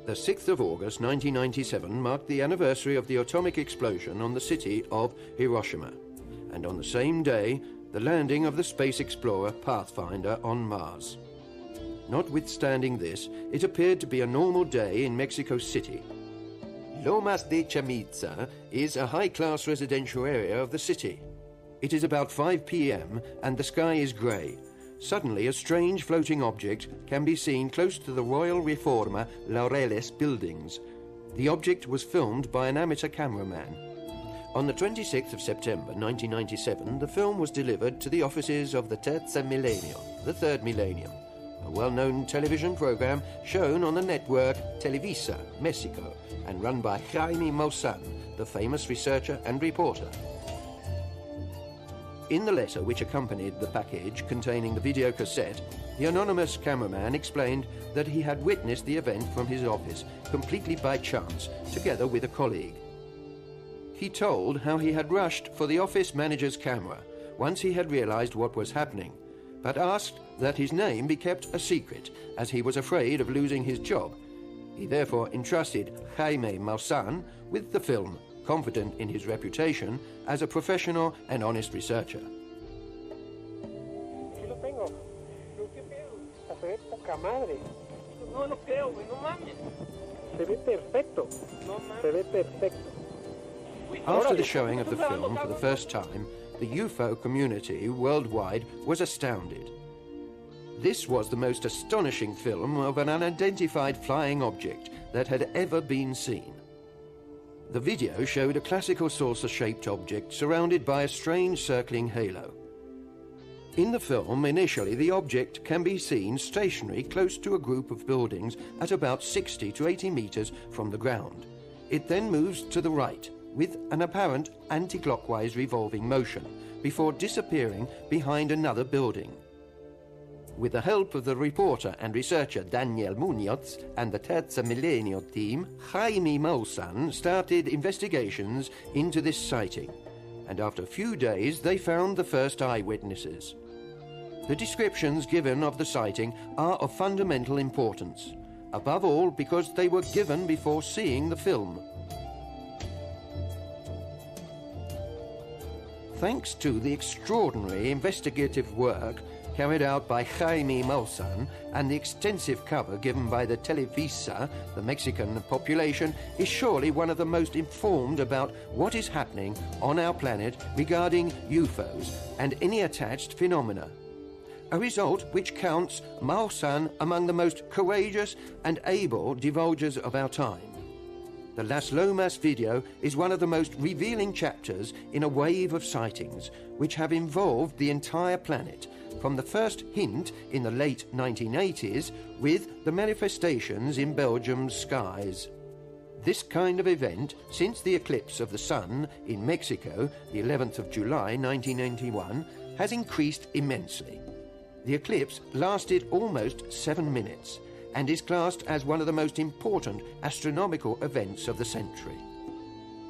The 6th of August 1997 marked the anniversary of the atomic explosion on the city of Hiroshima, and on the same day, the landing of the space explorer Pathfinder on Mars. Notwithstanding this, it appeared to be a normal day in Mexico City. Lomas de Chamizza is a high-class residential area of the city. It is about 5 p.m. and the sky is grey. Suddenly, a strange floating object can be seen close to the Royal Reforma Laureles buildings. The object was filmed by an amateur cameraman. On the 26th of September 1997, the film was delivered to the offices of the Terza Millennio, the Third Millennium, a well-known television program shown on the network Televisa, Mexico, and run by Jaime Maussan, the famous researcher and reporter. In the letter which accompanied the package containing the video cassette, the anonymous cameraman explained that he had witnessed the event from his office, completely by chance, together with a colleague. He told how he had rushed for the office manager's camera once he had realized what was happening, but asked that his name be kept a secret, as he was afraid of losing his job. He therefore entrusted Jaime Maussan with the film, confident in his reputation as a professional and honest researcher. After the showing of the film for the first time, the UFO community worldwide was astounded. This was the most astonishing film of an unidentified flying object that had ever been seen. The video showed a classical saucer-shaped object surrounded by a strange circling halo. In the film, initially, the object can be seen stationary close to a group of buildings at about 60 to 80 meters from the ground. It then moves to the right with an apparent anti-clockwise revolving motion before disappearing behind another building. With the help of the reporter and researcher Daniel Munoz and the Terza Millennio team, Jaime Maussan started investigations into this sighting, and after a few days they found the first eyewitnesses. The descriptions given of the sighting are of fundamental importance, above all because they were given before seeing the film. Thanks to the extraordinary investigative work carried out by Jaime Maussan and the extensive cover given by the Televisa, the Mexican population is surely one of the most informed about what is happening on our planet regarding UFOs and any attached phenomena. A result which counts Maussan among the most courageous and able divulgers of our time. The Las Lomas video is one of the most revealing chapters in a wave of sightings which have involved the entire planet, from the first hint in the late 1980s with the manifestations in Belgium's skies. This kind of event, since the eclipse of the sun in Mexico, the 11th of July 1991, has increased immensely. The eclipse lasted almost 7 minutes and is classed as one of the most important astronomical events of the century.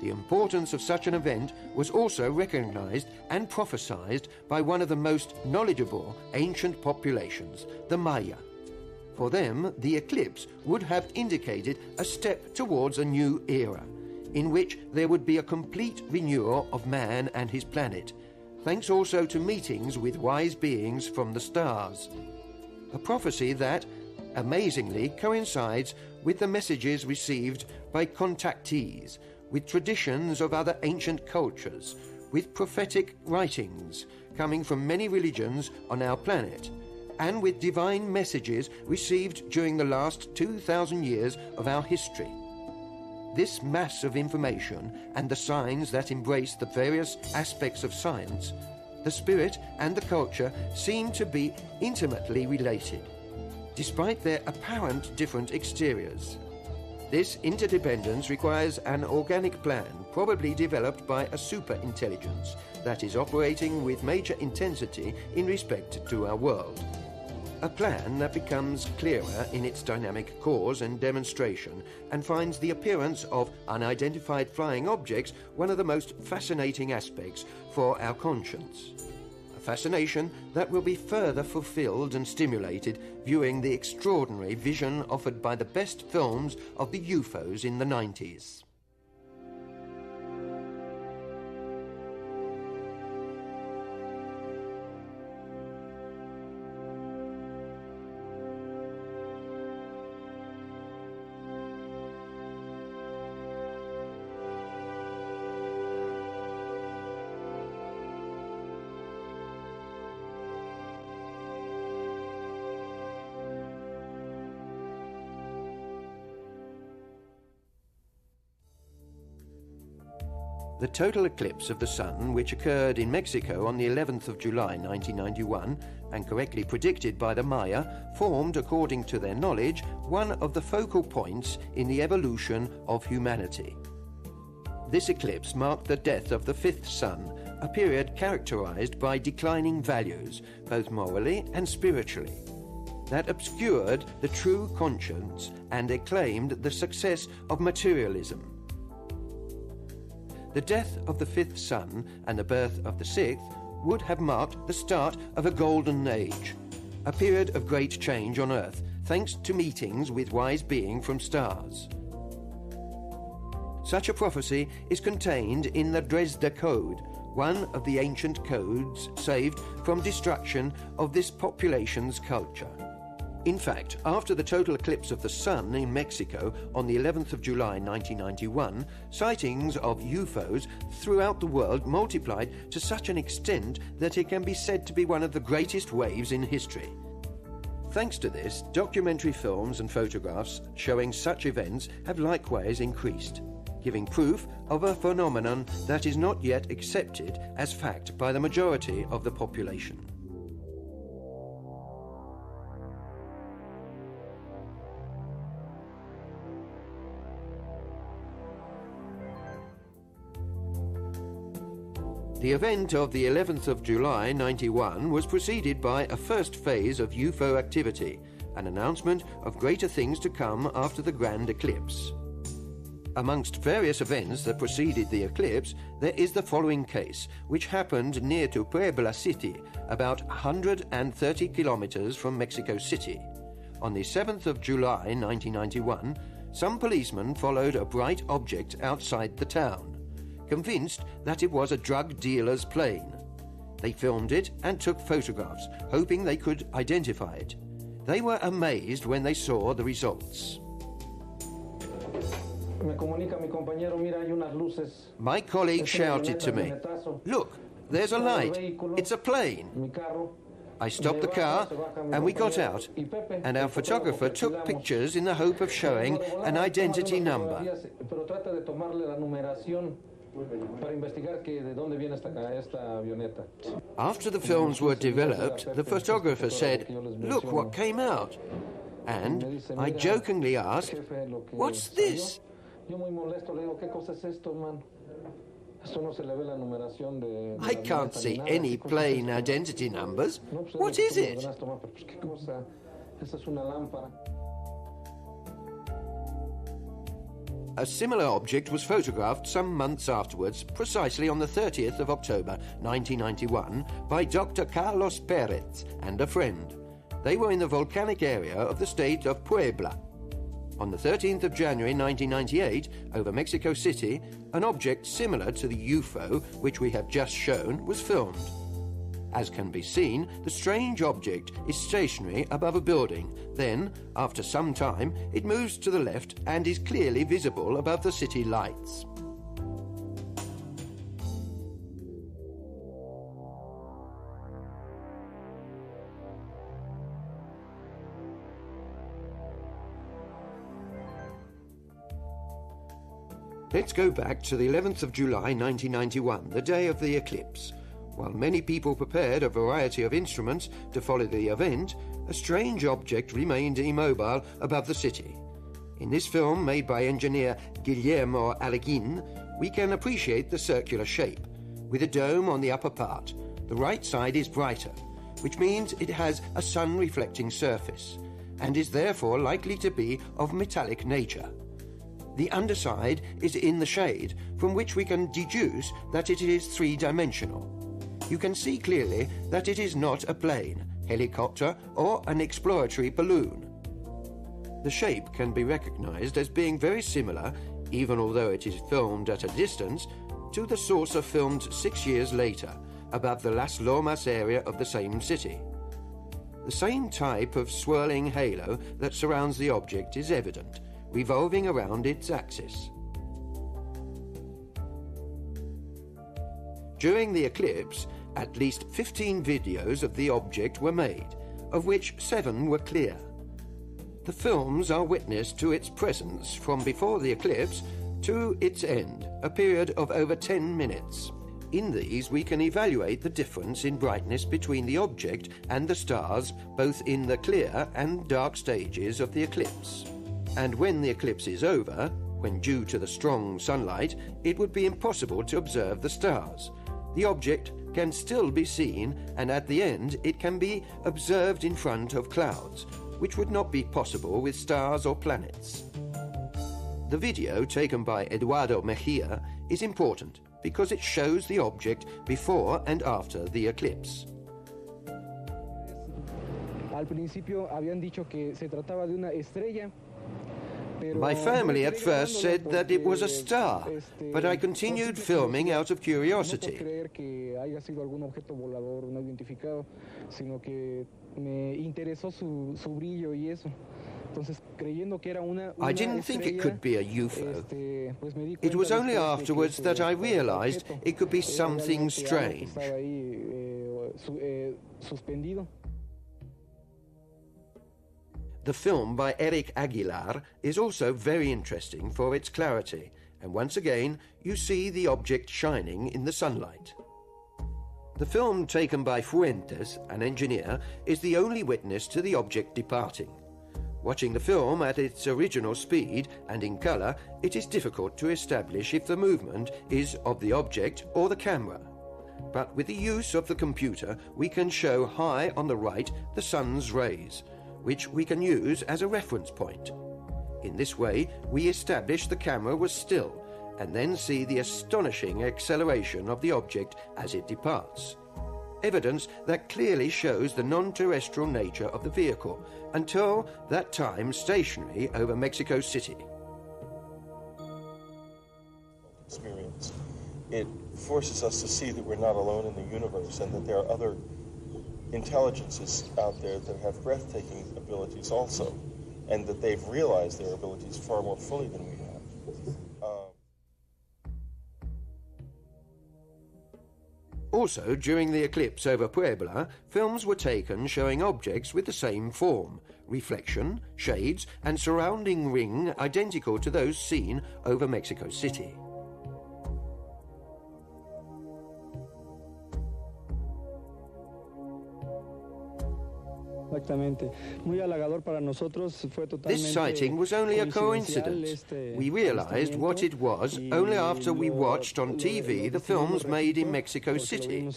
The importance of such an event was also recognized and prophesied by one of the most knowledgeable ancient populations, the Maya. For them, the eclipse would have indicated a step towards a new era, in which there would be a complete renewal of man and his planet, thanks also to meetings with wise beings from the stars. A prophecy that, amazingly, coincides with the messages received by contactees, with traditions of other ancient cultures, with prophetic writings coming from many religions on our planet, and with divine messages received during the last 2,000 years of our history. This mass of information and the signs that embrace the various aspects of science, the spirit and the culture seem to be intimately related, despite their apparent different exteriors. This interdependence requires an organic plan, probably developed by a super-intelligence that is operating with major intensity in respect to our world. A plan that becomes clearer in its dynamic cause and demonstration and finds the appearance of unidentified flying objects one of the most fascinating aspects for our conscience. A fascination that will be further fulfilled and stimulated viewing the extraordinary vision offered by the best films of the UFOs in the 90s. The total eclipse of the Sun, which occurred in Mexico on the 11th of July 1991, and correctly predicted by the Maya, formed, according to their knowledge, one of the focal points in the evolution of humanity. This eclipse marked the death of the fifth sun, a period characterized by declining values, both morally and spiritually, that obscured the true conscience and acclaimed the success of materialism. The death of the fifth sun and the birth of the sixth would have marked the start of a golden age, a period of great change on Earth, thanks to meetings with wise beings from stars. Such a prophecy is contained in the Dresda Code, one of the ancient codes saved from destruction of this population's culture. In fact, after the total eclipse of the Sun in Mexico on the 11th of July 1991, sightings of UFOs throughout the world multiplied to such an extent that it can be said to be one of the greatest waves in history. Thanks to this, documentary films and photographs showing such events have likewise increased, giving proof of a phenomenon that is not yet accepted as fact by the majority of the population. The event of the 11th of July 91 was preceded by a first phase of UFO activity, an announcement of greater things to come after the grand eclipse. Amongst various events that preceded the eclipse, there is the following case, which happened near to Puebla City, about 130 kilometers from Mexico City. On the 7th of July 1991, some policemen followed a bright object outside the town, convinced that it was a drug dealer's plane. They filmed it and took photographs, hoping they could identify it. They were amazed when they saw the results. My colleague shouted to me, "Look, there's a light. It's a plane." I stopped the car and we got out, and our photographer took pictures in the hope of showing an identity number. After the films were developed, the photographer said, "Look what came out." And I jokingly asked, "What's this?" "I can't see any plane identity numbers. What is it?" A similar object was photographed some months afterwards, precisely on the 30th of October 1991, by Dr. Carlos Perez and a friend. They were in the volcanic area of the state of Puebla. On the 13th of January 1998, over Mexico City, an object similar to the UFO, which we have just shown, was filmed. As can be seen, the strange object is stationary above a building. Then, after some time, it moves to the left and is clearly visible above the city lights. Let's go back to the 11th of July 1991, the day of the eclipse. While many people prepared a variety of instruments to follow the event, a strange object remained immobile above the city. In this film, made by engineer Guillermo Alleguin, we can appreciate the circular shape. With a dome on the upper part, the right side is brighter, which means it has a sun-reflecting surface, and is therefore likely to be of metallic nature. The underside is in the shade, from which we can deduce that it is three-dimensional. you can see clearly that it is not a plane, helicopter, or an exploratory balloon. The shape can be recognized as being very similar, even although it is filmed at a distance, to the saucer filmed 6 years later, above the Las Lomas area of the same city. The same type of swirling halo that surrounds the object is evident, revolving around its axis. During the eclipse, at least 15 videos of the object were made, of which 7 were clear. The films are witness to its presence from before the eclipse to its end, a period of over 10 minutes. In these, we can evaluate the difference in brightness between the object and the stars, both in the clear and dark stages of the eclipse. And when the eclipse is over, when due to the strong sunlight, it would be impossible to observe the stars. The object can still be seen, and at the end it can be observed in front of clouds, which would not be possible with stars or planets. The video taken by Eduardo Mejia is important because it shows the object before and after the eclipse. Al principio habían dicho que se trataba de una estrella. My family at first said that it was a star, but I continued filming out of curiosity. I didn't think it could be a UFO. It was only afterwards that I realized it could be something strange. The film by Eric Aguilar is also very interesting for its clarity, and once again you see the object shining in the sunlight. The film taken by Fuentes, an engineer, is the only witness to the object departing. Watching the film at its original speed and in color, it is difficult to establish if the movement is of the object or the camera. But with the use of the computer, we can show high on the right the sun's rays, which we can use as a reference point. In this way, we establish the camera was still, and then see the astonishing acceleration of the object as it departs. Evidence that clearly shows the non-terrestrial nature of the vehicle, until that time stationary over Mexico City. Experience. It forces us to see that we're not alone in the universe and that there are other intelligences out there that have breathtaking abilities also, and that they've realized their abilities far more fully than we have. Also, during the eclipse over Puebla, films were taken showing objects with the same form, reflection, shades, and surrounding ring identical to those seen over Mexico City. This sighting was only a coincidence. We realized what it was only after we watched on TV the films made in Mexico City.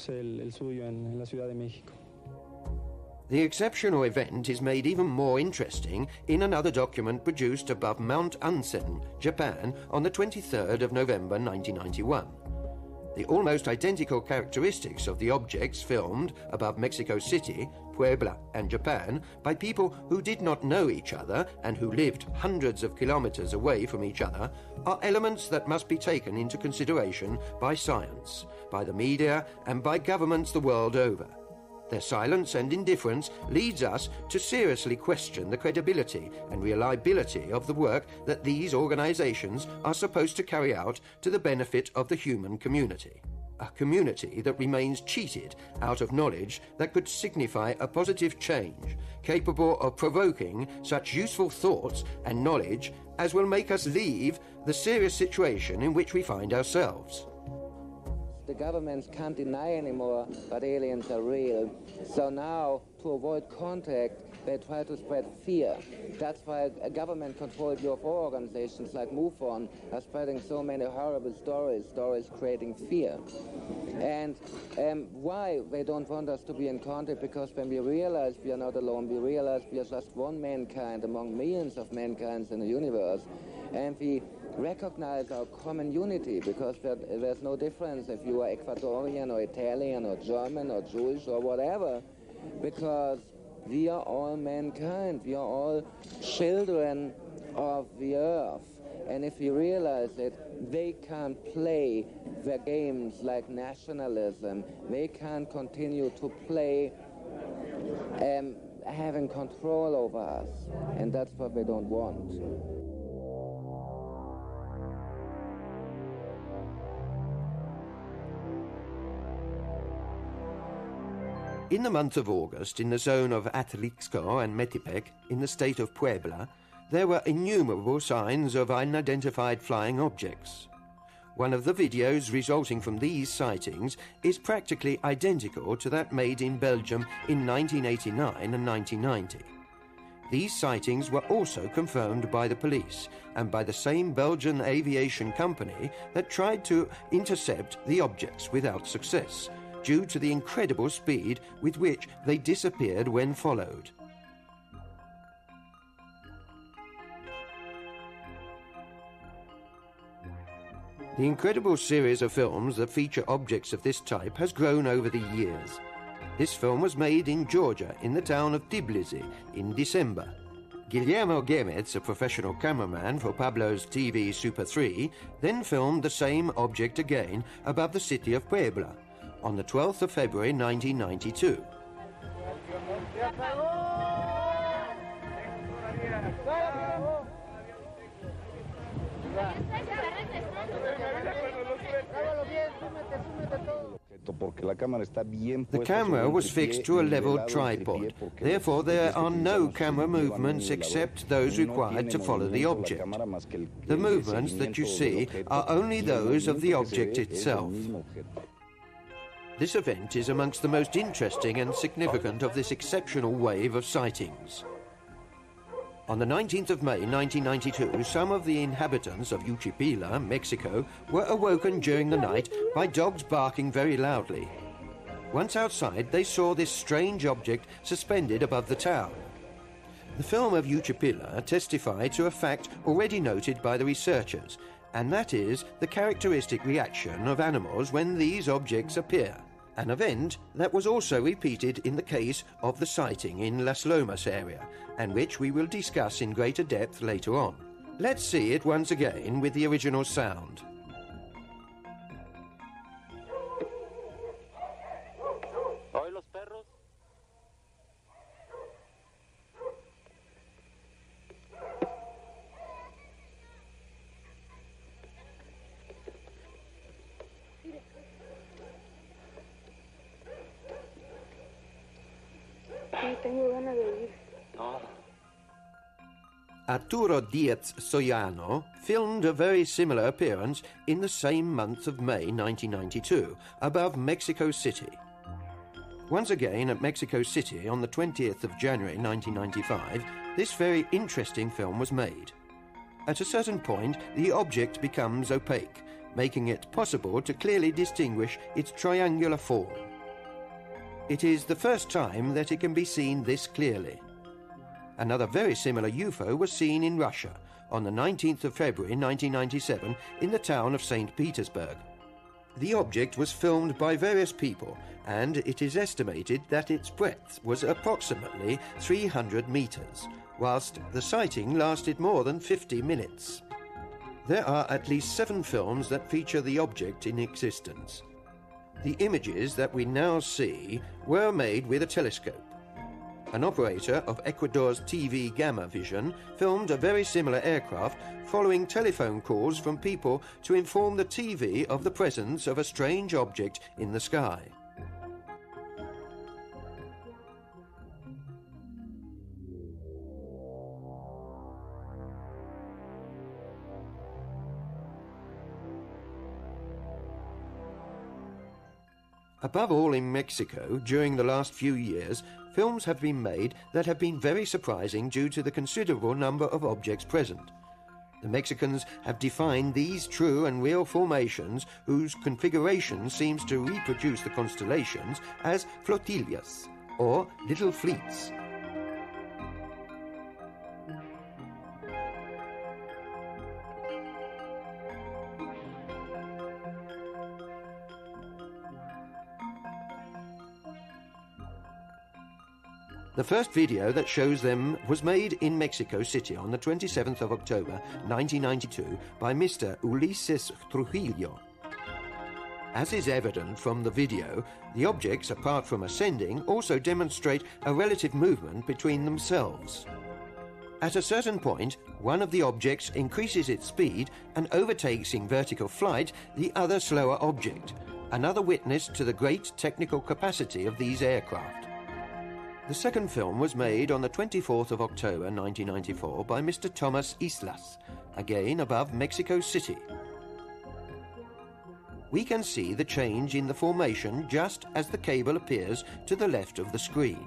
The exceptional event is made even more interesting in another document produced above Mount Munoz, Japan, on the 23rd of November 1991. The almost identical characteristics of the objects filmed above Mexico City, Puebla, and Japan by people who did not know each other and who lived hundreds of kilometers away from each other are elements that must be taken into consideration by science, by the media, and by governments the world over. Their silence and indifference leads us to seriously question the credibility and reliability of the work that these organizations are supposed to carry out to the benefit of the human community. A community that remains cheated out of knowledge that could signify a positive change, capable of provoking such useful thoughts and knowledge as will make us leave the serious situation in which we find ourselves. The governments can't deny anymore that aliens are real. So now, to avoid contact, they try to spread fear. That's why government-controlled UFO organizations like MUFON are spreading so many horrible stories creating fear. And why they don't want us to be in contact? Because when we realize we are not alone, we realize we are just one mankind among millions of mankinds in the universe, and we recognize our common unity, because there's no difference if you are Ecuadorian or Italian or German or Jewish or whatever, because we are all mankind, we are all children of the earth. And if we realize it, they can't play their games like nationalism. They can't continue to play having control over us. And that's what they don't want. In the month of August, in the zone of Atlixco and Metepec, in the state of Puebla, there were innumerable signs of unidentified flying objects. One of the videos resulting from these sightings is practically identical to that made in Belgium in 1989 and 1990. These sightings were also confirmed by the police and by the same Belgian aviation company that tried to intercept the objects without success, due to the incredible speed with which they disappeared when followed. The incredible series of films that feature objects of this type has grown over the years. This film was made in Georgia, in the town of Tbilisi, in December. Guillermo Gemez, a professional cameraman for Pablo's TV Super 3, then filmed the same object again above the city of Puebla, on the 12th of February 1992. The camera was fixed to a leveled tripod. Therefore, there are no camera movements except those required to follow the object. The movements that you see are only those of the object itself. This event is amongst the most interesting and significant of this exceptional wave of sightings. On the 19th of May 1992, some of the inhabitants of Uchipila, Mexico, were awoken during the night by dogs barking very loudly. Once outside, they saw this strange object suspended above the town. The film of Uchipila testified to a fact already noted by the researchers, and that is the characteristic reaction of animals when these objects appear, an event that was also repeated in the case of the sighting in Las Lomas area, and which we will discuss in greater depth later on. Let's see it once again with the original sound. Arturo Diaz Soyano filmed a very similar appearance in the same month of May 1992, above Mexico City. Once again at Mexico City on the 20th of January 1995, this very interesting film was made. At a certain point, the object becomes opaque, making it possible to clearly distinguish its triangular form. It is the first time that it can be seen this clearly. Another very similar UFO was seen in Russia on the 19th of February 1997 in the town of St. Petersburg. The object was filmed by various people, and it is estimated that its breadth was approximately 300 meters, whilst the sighting lasted more than 50 minutes. There are at least 7 films that feature the object in existence. The images that we now see were made with a telescope. An operator of Ecuador's TV Gamma Vision filmed a very similar aircraft following telephone calls from people to inform the TV of the presence of a strange object in the sky. Above all in Mexico, during the last few years, films have been made that have been very surprising due to the considerable number of objects present. The Mexicans have defined these true and real formations whose configuration seems to reproduce the constellations as flotillas, or little fleets. The first video that shows them was made in Mexico City on the 27th of October 1992 by Mr. Ulises Trujillo. As is evident from the video, the objects, apart from ascending, also demonstrate a relative movement between themselves. At a certain point, one of the objects increases its speed and overtakes in vertical flight the other slower object, another witness to the great technical capacity of these aircraft. The second film was made on the 24th of October 1994 by Mr. Thomas Islas, again above Mexico City. We can see the change in the formation just as the cable appears to the left of the screen.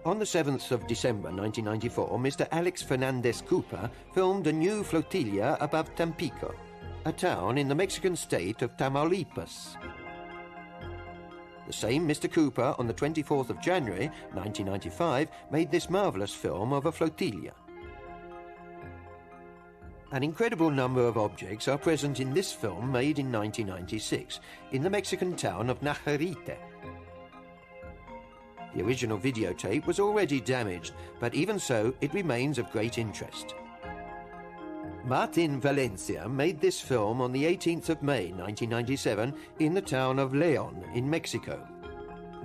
On the 7th of December 1994, Mr. Alex Fernandez Cooper filmed a new flotilla above Tampico, a town in the Mexican state of Tamaulipas. The same Mr. Cooper, on the 24th of January 1995, made this marvelous film of a flotilla. An incredible number of objects are present in this film made in 1996 in the Mexican town of Najarite. The original videotape was already damaged, but even so, it remains of great interest. Martin Valencia made this film on the 18th of May 1997 in the town of León in Mexico.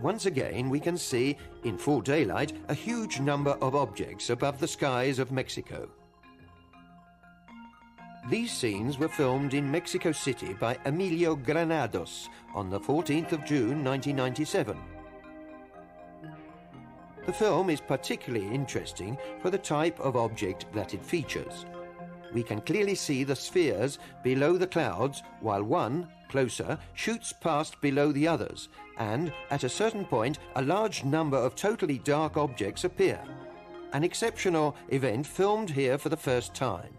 Once again, we can see, in full daylight, a huge number of objects above the skies of Mexico. These scenes were filmed in Mexico City by Emilio Granados on the 14th of June 1997. The film is particularly interesting for the type of object that it features. We can clearly see the spheres below the clouds, while one, closer, shoots past below the others, and, at a certain point, a large number of totally dark objects appear. An exceptional event filmed here for the first time.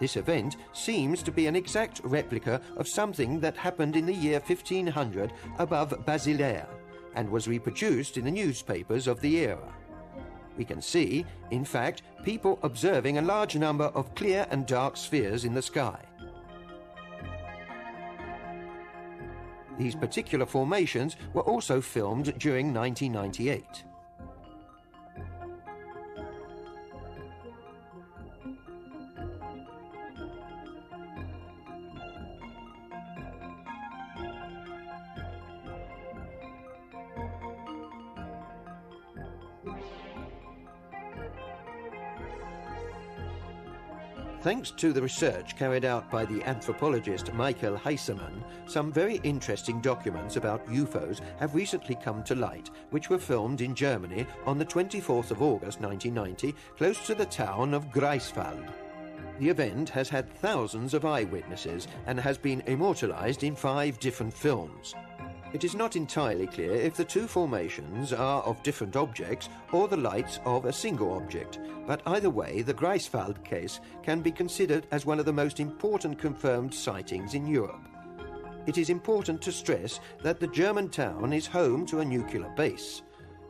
This event seems to be an exact replica of something that happened in the year 1500 above Basilea, and was reproduced in the newspapers of the era. We can see, in fact, people observing a large number of clear and dark spheres in the sky. These particular formations were also filmed during 1998. Thanks to the research carried out by the anthropologist Michael Heisemann, some very interesting documents about UFOs have recently come to light, which were filmed in Germany on the 24th of August 1990, close to the town of Greifswald. The event has had thousands of eyewitnesses and has been immortalized in 5 different films. It is not entirely clear if the two formations are of different objects or the lights of a single object, but either way, the Greifswald case can be considered as one of the most important confirmed sightings in Europe. It is important to stress that the German town is home to a nuclear base,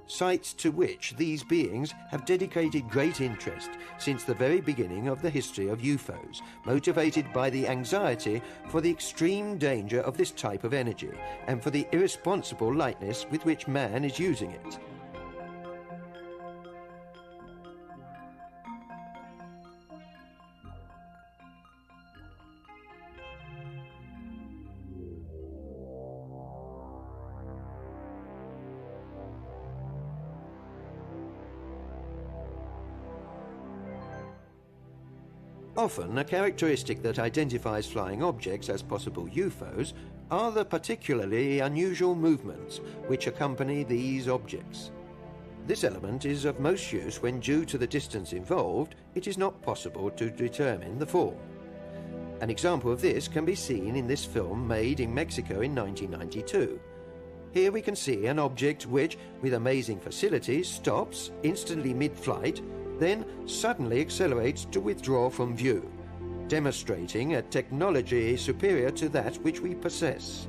sites to which these beings have dedicated great interest since the very beginning of the history of UFOs, motivated by the anxiety for the extreme danger of this type of energy and for the irresponsible lightness with which man is using it. Often, a characteristic that identifies flying objects as possible UFOs are the particularly unusual movements which accompany these objects. This element is of most use when, due to the distance involved, it is not possible to determine the form. An example of this can be seen in this film made in Mexico in 1992. Here we can see an object which, with amazing facilities, stops instantly mid-flight, then suddenly accelerates to withdraw from view, demonstrating a technology superior to that which we possess.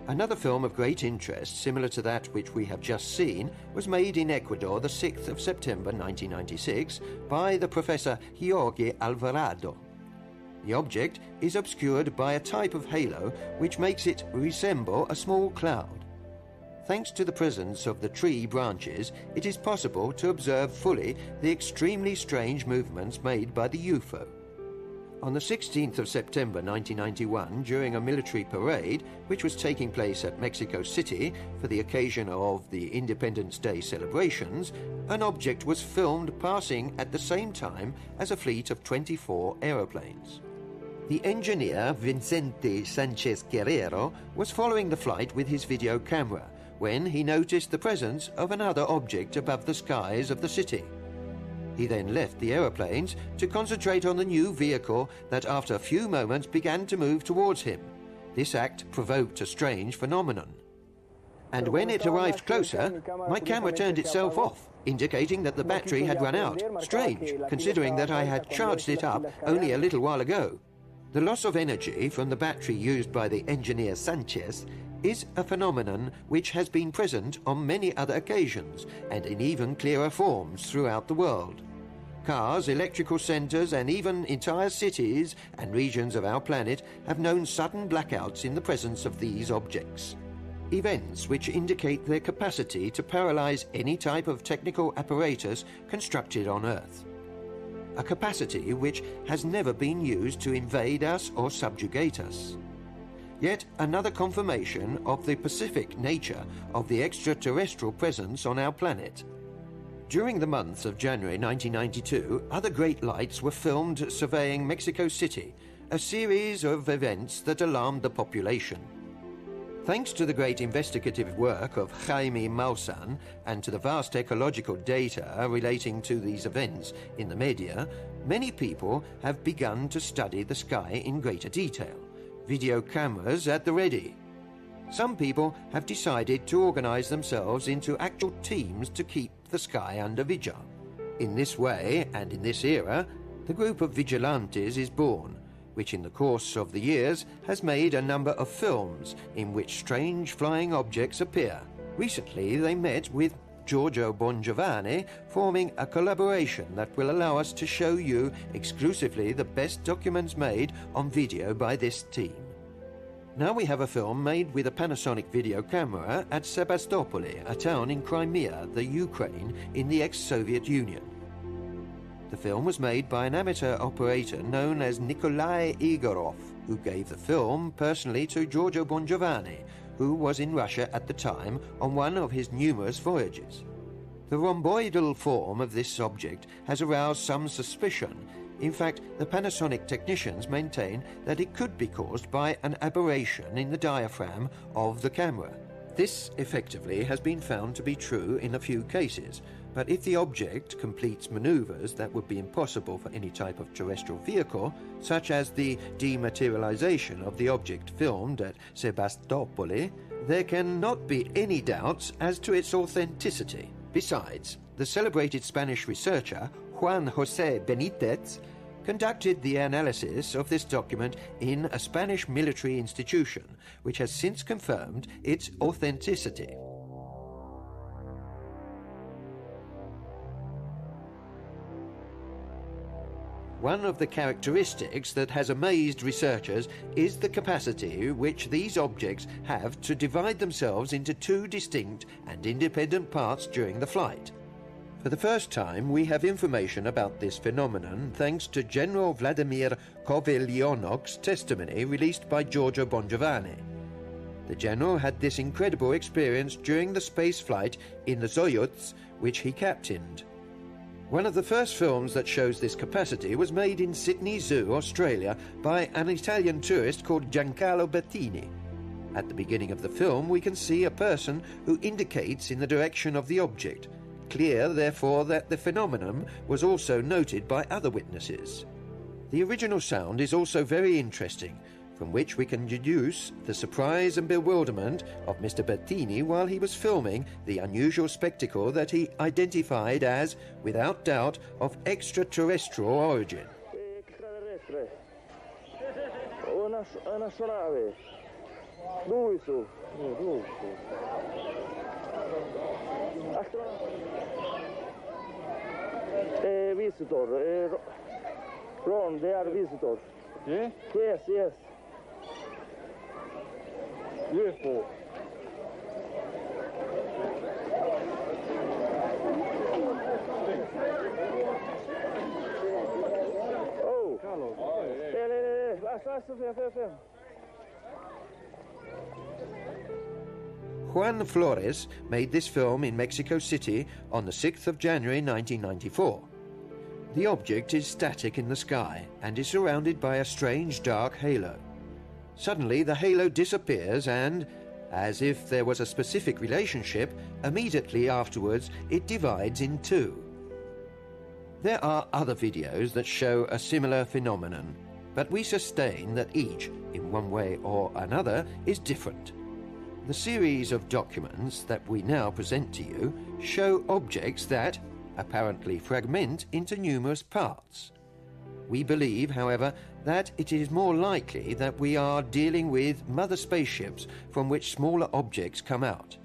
Another film of great interest, similar to that which we have just seen, was made in Ecuador the 6th of September 1996 by the Professor Jorge Alvarado. The object is obscured by a type of halo which makes it resemble a small cloud. Thanks to the presence of the tree branches, it is possible to observe fully the extremely strange movements made by the UFO. On the 16th of September 1991, during a military parade which was taking place at Mexico City for the occasion of the Independence Day celebrations, an object was filmed passing at the same time as a fleet of 24 aeroplanes. The engineer Vicente Sanchez Guerrero was following the flight with his video camera when he noticed the presence of another object above the skies of the city. He then left the aeroplanes to concentrate on the new vehicle that after a few moments began to move towards him. This act provoked a strange phenomenon. And when it arrived closer, my camera turned itself off, indicating that the battery had run out. Strange, considering that I had charged it up only a little while ago. The loss of energy from the battery used by the engineer Sanchez is a phenomenon which has been present on many other occasions and in even clearer forms throughout the world. Cars, electrical centres and even entire cities and regions of our planet have known sudden blackouts in the presence of these objects. Events which indicate their capacity to paralyse any type of technical apparatus constructed on Earth. A capacity which has never been used to invade us or subjugate us. Yet another confirmation of the pacific nature of the extraterrestrial presence on our planet. During the months of January 1992, other great lights were filmed surveying Mexico City, a series of events that alarmed the population. Thanks to the great investigative work of Jaime Maussan and to the vast ecological data relating to these events in the media, many people have begun to study the sky in greater detail. Video cameras at the ready. Some people have decided to organize themselves into actual teams to keep the sky under vigil. In this way, and in this era, the group of vigilantes is born, which in the course of the years has made a number of films in which strange flying objects appear. Recently they met with Giorgio Bongiovanni, forming a collaboration that will allow us to show you exclusively the best documents made on video by this team. Now we have a film made with a Panasonic video camera at Sebastopol, a town in Crimea, the Ukraine, in the ex-Soviet Union. The film was made by an amateur operator known as Nikolai Igorov, who gave the film personally to Giorgio Bongiovanni, who was in Russia at the time on one of his numerous voyages. The rhomboidal form of this object has aroused some suspicion. In fact, the Panasonic technicians maintain that it could be caused by an aberration in the diaphragm of the camera. This effectively has been found to be true in a few cases, but if the object completes maneuvers that would be impossible for any type of terrestrial vehicle, such as the dematerialization of the object filmed at Sebastopol, there cannot be any doubts as to its authenticity. Besides, the celebrated Spanish researcher Juan José Benítez conducted the analysis of this document in a Spanish military institution, which has since confirmed its authenticity. One of the characteristics that has amazed researchers is the capacity which these objects have to divide themselves into two distinct and independent parts during the flight. For the first time, we have information about this phenomenon thanks to General Vladimir Kovalyonok's testimony released by Giorgio Bongiovanni. The general had this incredible experience during the space flight in the Soyuz, which he captained. One of the first films that shows this capacity was made in Sydney Zoo, Australia, by an Italian tourist called Giancarlo Bettini. At the beginning of the film, we can see a person who indicates in the direction of the object. Clear, therefore, that the phenomenon was also noted by other witnesses. The original sound is also very interesting, from which we can deduce the surprise and bewilderment of Mr. Bettini while he was filming the unusual spectacle that he identified as, without doubt, of extraterrestrial origin. Extraterrestre. Una astronave. Lui su. Visitor. Ron, they are visitors. Yeah? Yes. UFO. Oh. Carlos. Juan Flores made this film in Mexico City on the 6th of January 1994. The object is static in the sky and is surrounded by a strange dark halo. Suddenly the halo disappears and, as if there was a specific relationship, immediately afterwards it divides in two. There are other videos that show a similar phenomenon, but we sustain that each, in one way or another, is different. The series of documents that we now present to you show objects that apparently fragment into numerous parts. We believe, however, that it is more likely that we are dealing with mother spaceships from which smaller objects come out.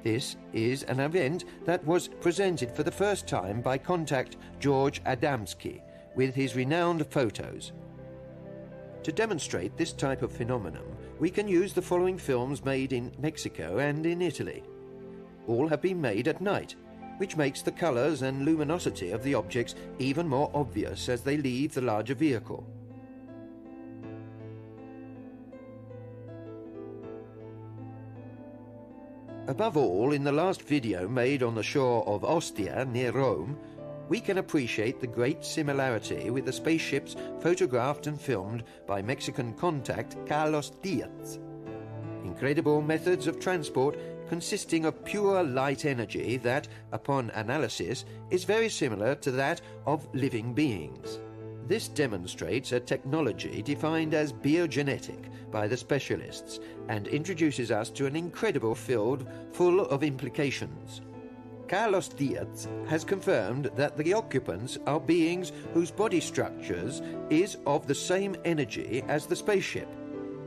This is an event that was presented for the first time by contact George Adamski with his renowned photos. To demonstrate this type of phenomenon, we can use the following films made in Mexico and in Italy. All have been made at night, which makes the colors and luminosity of the objects even more obvious as they leave the larger vehicle. Above all, in the last video made on the shore of Ostia near Rome, we can appreciate the great similarity with the spaceships photographed and filmed by Mexican contact Carlos Diaz. Incredible methods of transport consisting of pure light energy that, upon analysis, is very similar to that of living beings. This demonstrates a technology defined as biogenetic by the specialists and introduces us to an incredible field full of implications. Carlos Diaz has confirmed that the occupants are beings whose body structures is of the same energy as the spaceship,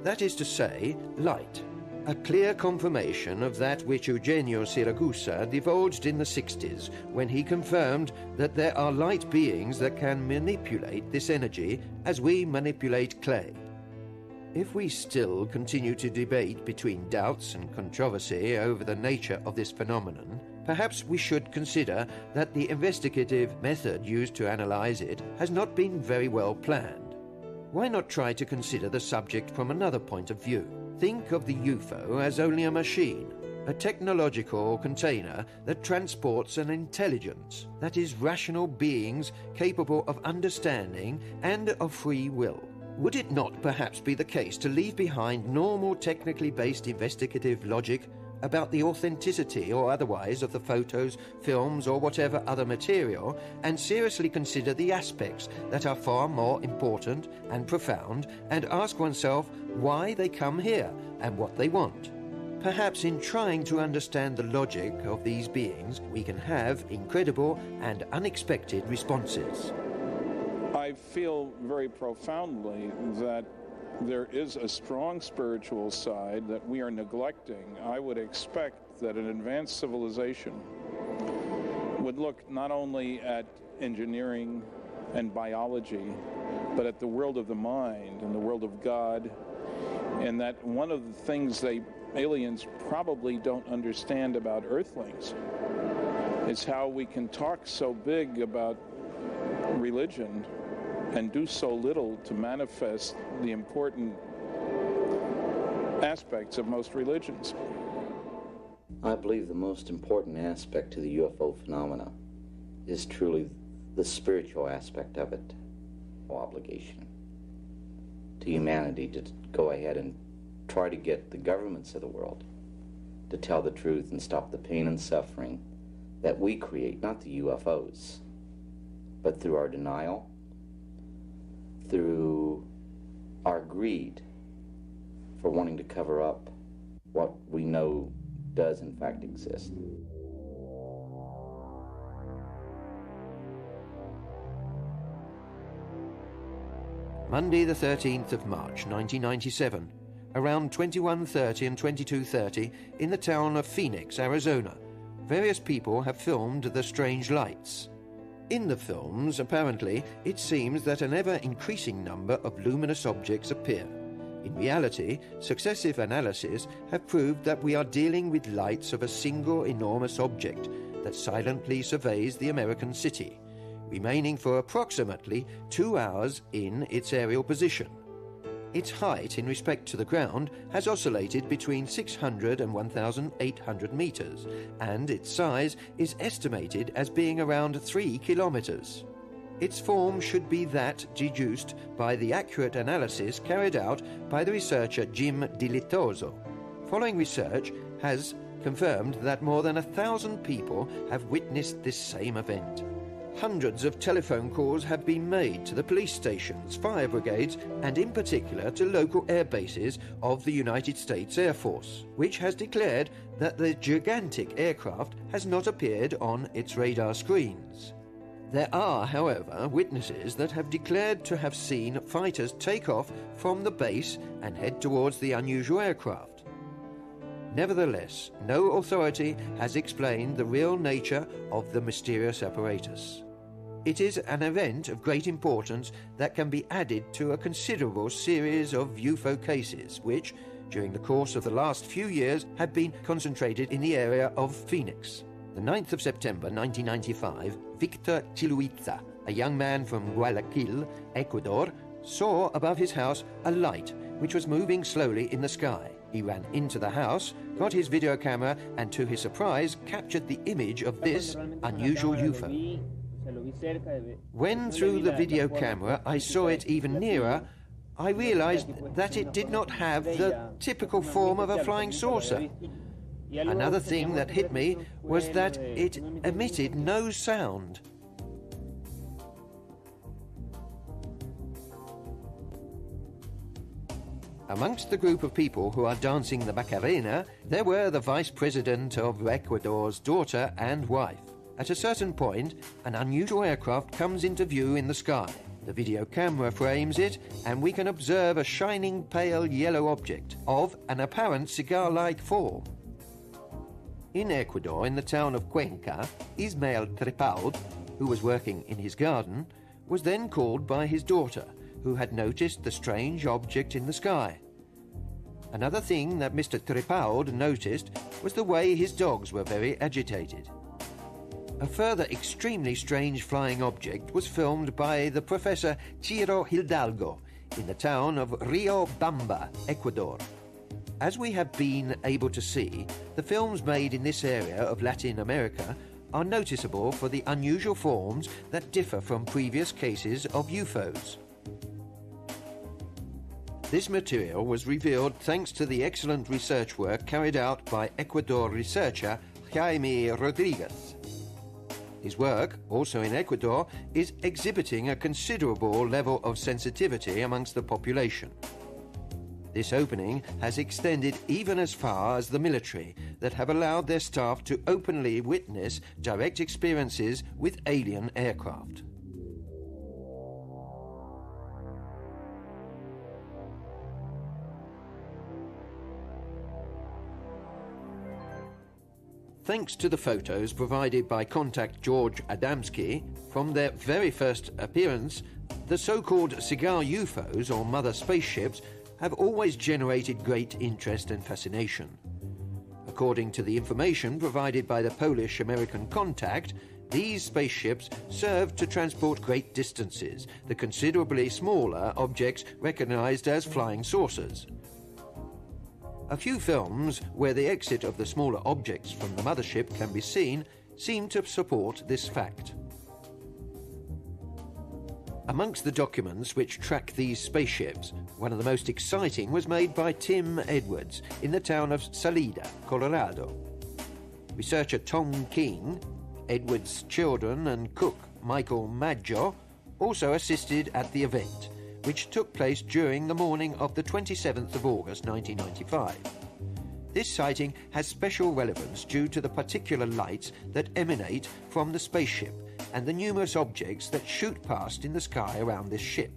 that is to say, light. A clear confirmation of that which Eugenio Siragusa divulged in the 60s when he confirmed that there are light beings that can manipulate this energy as we manipulate clay. If we still continue to debate between doubts and controversy over the nature of this phenomenon, perhaps we should consider that the investigative method used to analyze it has not been very well planned. Why not try to consider the subject from another point of view? Think of the UFO as only a machine, a technological container that transports an intelligence, that is, rational beings capable of understanding and of free will. Would it not perhaps be the case to leave behind normal technically based investigative logic about the authenticity or otherwise of the photos, films, or whatever other material, and seriously consider the aspects that are far more important and profound, and ask oneself why they come here and what they want? Perhaps in trying to understand the logic of these beings, we can have incredible and unexpected responses. I feel very profoundly that there is a strong spiritual side that we are neglecting. I would expect that an advanced civilization would look not only at engineering and biology, but at the world of the mind and the world of God, and that one of the things aliens probably don't understand about Earthlings is how we can talk so big about religion and do so little to manifest the important aspects of most religions. I believe the most important aspect to the UFO phenomena is truly the spiritual aspect of it. Obligation to humanity to go ahead and try to get the governments of the world to tell the truth and stop the pain and suffering that we create, not the UFOs, but through our denial, through our greed for wanting to cover up what we know does in fact exist. Monday the 13th of March 1997, around 21:30 and 22:30 in the town of Phoenix, Arizona, various people have filmed the strange lights. In the films, apparently, it seems that an ever-increasing number of luminous objects appear. In reality, successive analyses have proved that we are dealing with lights of a single enormous object that silently surveys the American city, remaining for approximately 2 hours in its aerial position. Its height in respect to the ground has oscillated between 600 and 1,800 meters, and its size is estimated as being around 3 kilometers. Its form should be that deduced by the accurate analysis carried out by the researcher Jim Dilitoso. Following research has confirmed that more than 1,000 people have witnessed this same event. Hundreds of telephone calls have been made to the police stations, fire brigades, and in particular to local air bases of the United States Air Force, which has declared that the gigantic aircraft has not appeared on its radar screens. There are, however, witnesses that have declared to have seen fighters take off from the base and head towards the unusual aircraft. Nevertheless, no authority has explained the real nature of the mysterious apparatus. It is an event of great importance that can be added to a considerable series of UFO cases which, during the course of the last few years, have been concentrated in the area of Phoenix. The 9th of September 1995, Victor Chiluiza, a young man from Guayaquil, Ecuador, saw above his house a light which was moving slowly in the sky. He ran into the house, got his video camera, and to his surprise captured the image of this unusual UFO. When through the video camera I saw it even nearer, I realized that it did not have the typical form of a flying saucer. Another thing that hit me was that it emitted no sound. Amongst the group of people who are dancing the Macarena, there were the Vice President of Ecuador's daughter and wife. At a certain point, an unusual aircraft comes into view in the sky. The video camera frames it, and we can observe a shining pale yellow object of an apparent cigar-like form. In Ecuador, in the town of Cuenca, Ismael Trepaud, who was working in his garden, was then called by his daughter, who had noticed the strange object in the sky. Another thing that Mr. Trepaud noticed was the way his dogs were very agitated. A further extremely strange flying object was filmed by the Professor Ciro Hidalgo in the town of Rio Bamba, Ecuador. As we have been able to see, the films made in this area of Latin America are noticeable for the unusual forms that differ from previous cases of UFOs. This material was revealed thanks to the excellent research work carried out by Ecuador researcher Jaime Rodriguez. His work, also in Ecuador, is exhibiting a considerable level of sensitivity amongst the population. This opening has extended even as far as the military, that have allowed their staff to openly witness direct experiences with alien aircraft. Thanks to the photos provided by contact George Adamski, from their very first appearance, the so-called cigar UFOs, or mother spaceships, have always generated great interest and fascination. According to the information provided by the Polish-American contact, these spaceships served to transport great distances, the considerably smaller objects recognized as flying saucers. A few films where the exit of the smaller objects from the mothership can be seen seem to support this fact. Amongst the documents which track these spaceships, one of the most exciting was made by Tim Edwards in the town of Salida, Colorado. Researcher Tom King, Edwards' children and cook Michael Maggio also assisted at the event, which took place during the morning of the 27th of August 1995. This sighting has special relevance due to the particular lights that emanate from the spaceship and the numerous objects that shoot past in the sky around this ship.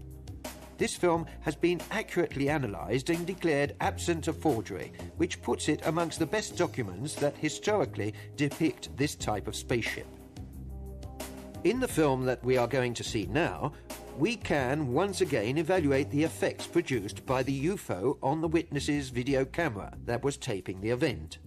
This film has been accurately analysed and declared absent of forgery, which puts it amongst the best documents that historically depict this type of spaceship. In the film that we are going to see now, we can once again evaluate the effects produced by the UFO on the witness's video camera that was taping the event.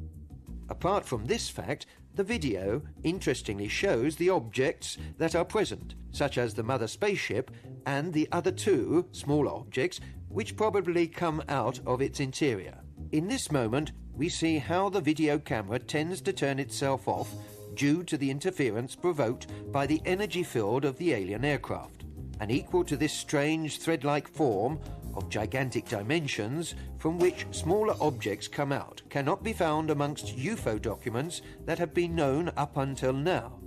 Apart from this fact, the video interestingly shows the objects that are present, such as the mother spaceship and the other two smaller objects which probably come out of its interior. In this moment, we see how the video camera tends to turn itself off due to the interference provoked by the energy field of the alien aircraft. And equal to this strange thread-like form of gigantic dimensions from which smaller objects come out cannot be found amongst UFO documents that have been known up until now.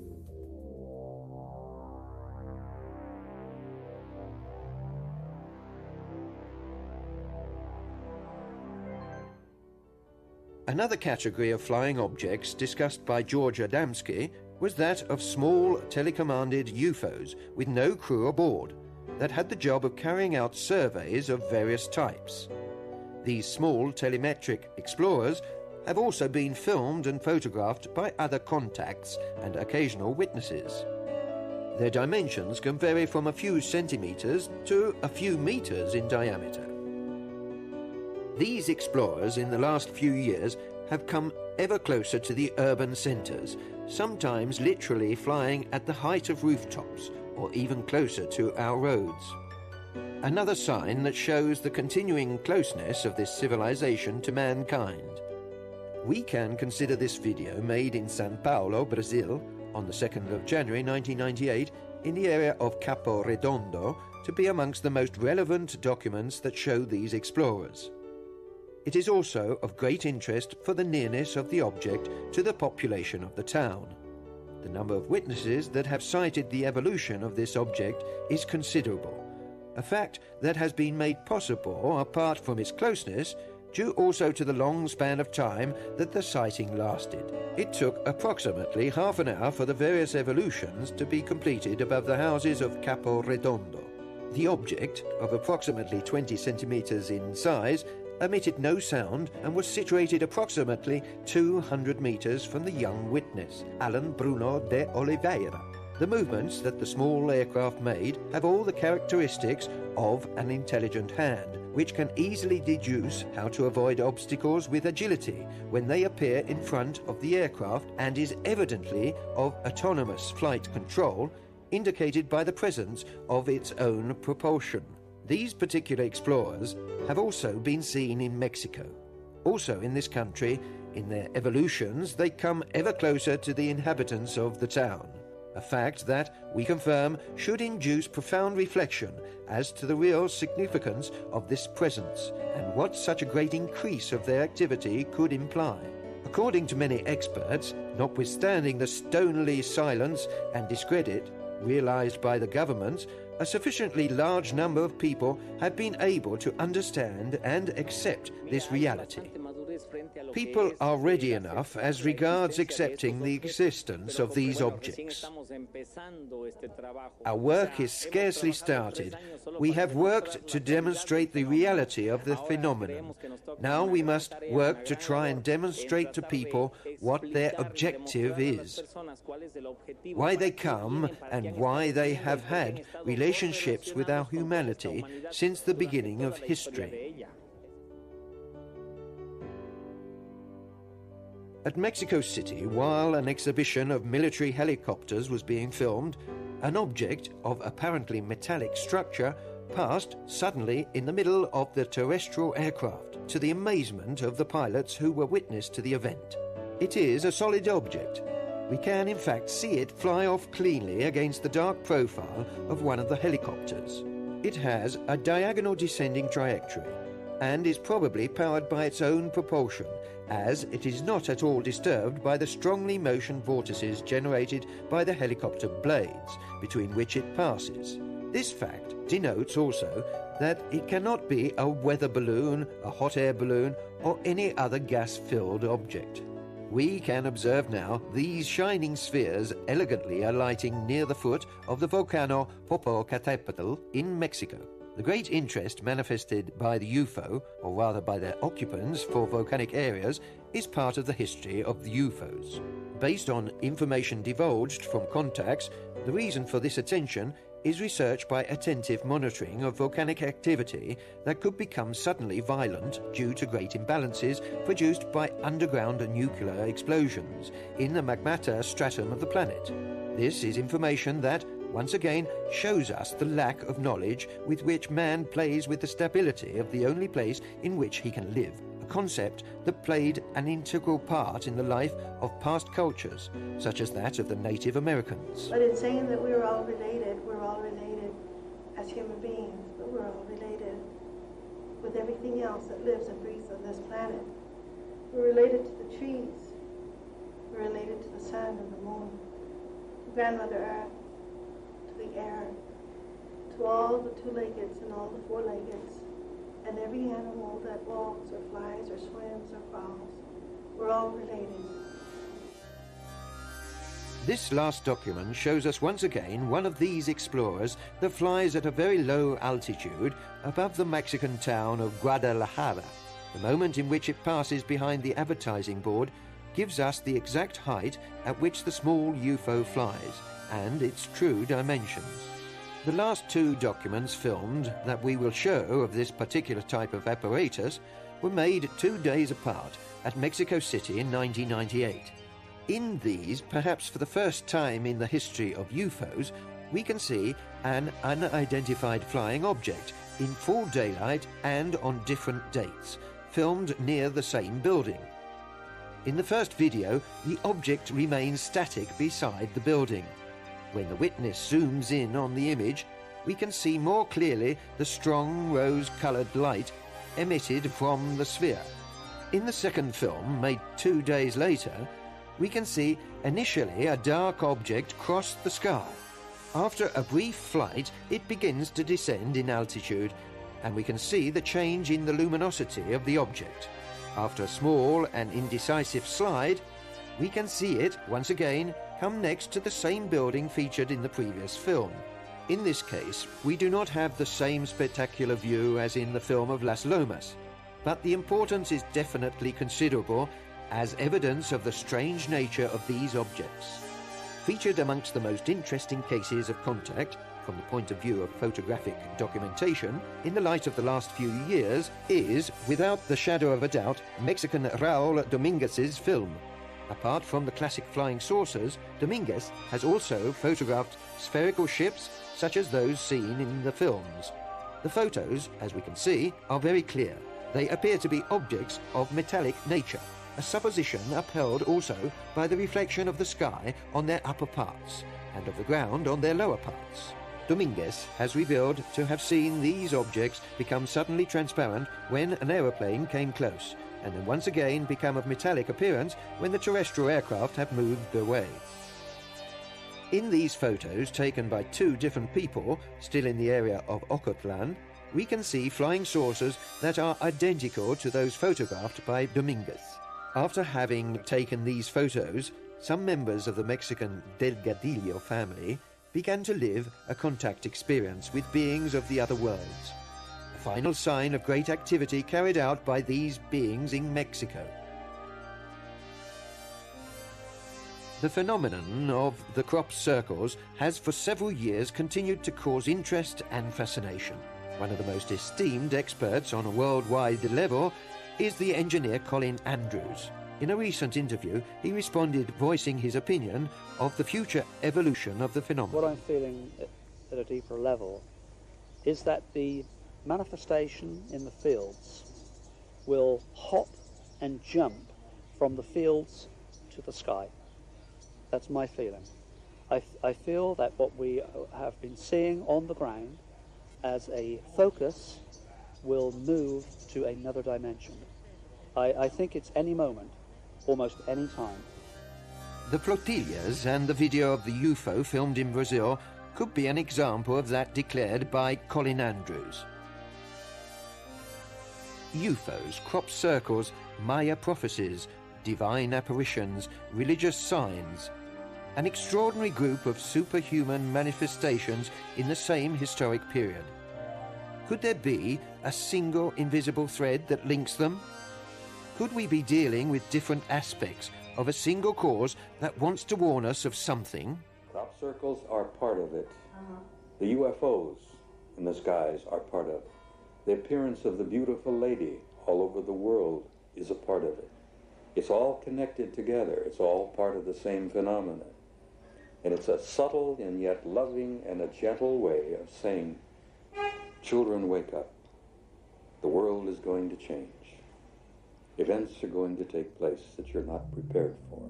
Another category of flying objects discussed by George Adamski was that of small telecommanded UFOs with no crew aboard that had the job of carrying out surveys of various types. These small telemetric explorers have also been filmed and photographed by other contacts and occasional witnesses. Their dimensions can vary from a few centimeters to a few meters in diameter. These explorers in the last few years have come ever closer to the urban centres, sometimes literally flying at the height of rooftops or even closer to our roads. Another sign that shows the continuing closeness of this civilization to mankind. We can consider this video made in São Paulo, Brazil, on the 2nd of January 1998, in the area of Capo Redondo, to be amongst the most relevant documents that show these explorers. It is also of great interest for the nearness of the object to the population of the town. The number of witnesses that have cited the evolution of this object is considerable, a fact that has been made possible, apart from its closeness, due also to the long span of time that the sighting lasted. It took approximately half an hour for the various evolutions to be completed above the houses of Capo Redondo. The object, of approximately 20 centimeters in size, emitted no sound and was situated approximately 200 meters from the young witness, Alan Bruno de Oliveira. The movements that the small aircraft made have all the characteristics of an intelligent hand, which can easily deduce how to avoid obstacles with agility when they appear in front of the aircraft, and is evidently of autonomous flight control, indicated by the presence of its own propulsion. These particular explorers have also been seen in Mexico. Also in this country, in their evolutions, they come ever closer to the inhabitants of the town, a fact that, we confirm, should induce profound reflection as to the real significance of this presence and what such a great increase of their activity could imply. According to many experts, notwithstanding the stonily silence and discredit realized by the governments, a sufficiently large number of people have been able to understand and accept this reality. People are ready enough as regards accepting the existence of these objects. Our work is scarcely started. We have worked to demonstrate the reality of the phenomenon. Now we must work to try and demonstrate to people what their objective is, why they come and why they have had relationships with our humanity since the beginning of history. At Mexico City, while an exhibition of military helicopters was being filmed, an object of apparently metallic structure passed suddenly in the middle of the terrestrial aircraft, to the amazement of the pilots who were witness to the event. It is a solid object. We can in fact see it fly off cleanly against the dark profile of one of the helicopters. It has a diagonal descending trajectory and is probably powered by its own propulsion, as it is not at all disturbed by the strongly motion vortices generated by the helicopter blades between which it passes. This fact denotes also that it cannot be a weather balloon, a hot air balloon, or any other gas-filled object. We can observe now these shining spheres elegantly alighting near the foot of the volcano Popocatépetl in Mexico. The great interest manifested by the UFO, or rather by their occupants, for volcanic areas is part of the history of the UFOs. Based on information divulged from contacts, the reason for this attention is research by attentive monitoring of volcanic activity that could become suddenly violent due to great imbalances produced by underground nuclear explosions in the magmata stratum of the planet. This is information that, once again, shows us the lack of knowledge with which man plays with the stability of the only place in which he can live, a concept that played an integral part in the life of past cultures, such as that of the Native Americans. But in saying that we're all related as human beings, but we're all related with everything else that lives and breathes on this planet. We're related to the trees, we're related to the sun and the moon, to Grandmother Earth, to the air, to all the two-leggeds and all the four-leggeds, and every animal that walks or flies or swims or crawls. We're all related. This last document shows us once again one of these explorers that flies at a very low altitude above the Mexican town of Guadalajara. The moment in which it passes behind the advertising board gives us the exact height at which the small UFO flies and its true dimensions. The last two documents filmed that we will show of this particular type of apparatus were made 2 days apart at Mexico City in 1998. In these, perhaps for the first time in the history of UFOs, we can see an unidentified flying object in full daylight and on different dates, filmed near the same building. In the first video, the object remains static beside the building. When the witness zooms in on the image, we can see more clearly the strong rose-colored light emitted from the sphere. In the second film, made 2 days later, we can see initially a dark object cross the sky. After a brief flight, it begins to descend in altitude, and we can see the change in the luminosity of the object. After a small and indecisive slide, we can see it, once again, come next to the same building featured in the previous film. In this case, we do not have the same spectacular view as in the film of Las Lomas, but the importance is definitely considerable as evidence of the strange nature of these objects. Featured amongst the most interesting cases of contact, from the point of view of photographic documentation, in the light of the last few years, is, without the shadow of a doubt, Mexican Raul Dominguez's film. Apart from the classic flying saucers, Dominguez has also photographed spherical ships such as those seen in the films. The photos, as we can see, are very clear. They appear to be objects of metallic nature, a supposition upheld also by the reflection of the sky on their upper parts and of the ground on their lower parts. Dominguez has revealed to have seen these objects become suddenly transparent when an aeroplane came close, and then once again become of metallic appearance when the terrestrial aircraft have moved away. In these photos, taken by 2 different people, still in the area of Ocotlan, we can see flying saucers that are identical to those photographed by Dominguez. After having taken these photos, some members of the Mexican Delgadillo family began to live a contact experience with beings of the other worlds, a final sign of great activity carried out by these beings in Mexico. The phenomenon of the crop circles has for several years continued to cause interest and fascination. One of the most esteemed experts on a worldwide level is the engineer Colin Andrews. In a recent interview, he responded voicing his opinion of the future evolution of the phenomenon. What I'm feeling at a deeper level is that the manifestation in the fields will hop and jump from the fields to the sky. That's my feeling. I feel that what we have been seeing on the ground as a focus will move to another dimension. I think it's any moment, almost any time. The flotillas and the video of the UFO filmed in Brazil could be an example of that declared by Colin Andrews. UFOs, crop circles, Maya prophecies, divine apparitions, religious signs, an extraordinary group of superhuman manifestations in the same historic period. Could there be a single invisible thread that links them? Could we be dealing with different aspects of a single cause that wants to warn us of something? Crop circles are part of it. The UFOs in the skies are part of it. The appearance of the beautiful lady all over the world is a part of it. It's all connected together. It's all part of the same phenomenon. And it's a subtle and yet loving and a gentle way of saying, children, wake up. The world is going to change. Events are going to take place that you're not prepared for.